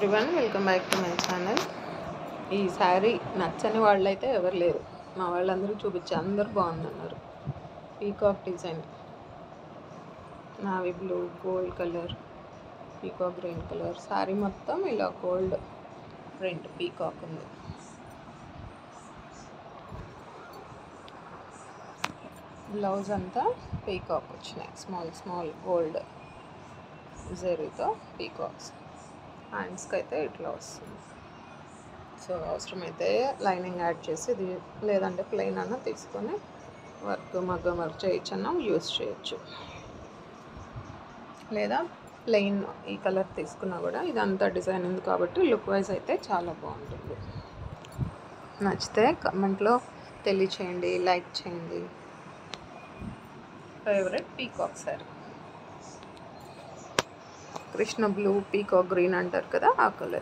Everyone, welcome back to my channel. ఈ శారీ నచ్చని వాళ్ళైతే ఎవరు లేరు. మా వాళ్ళందరూ చూపించి అందరూ బాగుందన్నారు. Peacock design, navy blue, gold colour, peacock green colour sari మొత్తం ఇలా గోల్డ్ ప్రింట్ పీకాక్ ఉంది. బ్లౌజ్ అంతా పీకాక్ వచ్చినాయి, స్మాల్ స్మాల్ గోల్డ్ జరీతో పీకాక్స్. హ్యాండ్స్కి అయితే ఇట్లా వస్తుంది. సో అవసరమైతే లైనింగ్ యాడ్ చేసి ఇది, లేదంటే ప్లెయిన్ అన్న తీసుకొని మగ్గం వర్క్ చేయొచ్చన్నా యూస్ చేయొచ్చు, లేదా ప్లెయిన్ ఈ కలర్ తీసుకున్నా కూడా ఇదంతా డిజైన్ ఉంది కాబట్టి లుక్ వైజ్ అయితే చాలా బాగుంటుంది. నచ్చితే కమెంట్లో తెలియచేయండి, లైక్ చేయండి. Favourite peacock sari, Krishna blue peacock green అంటారు కదా, ఆ కలర్.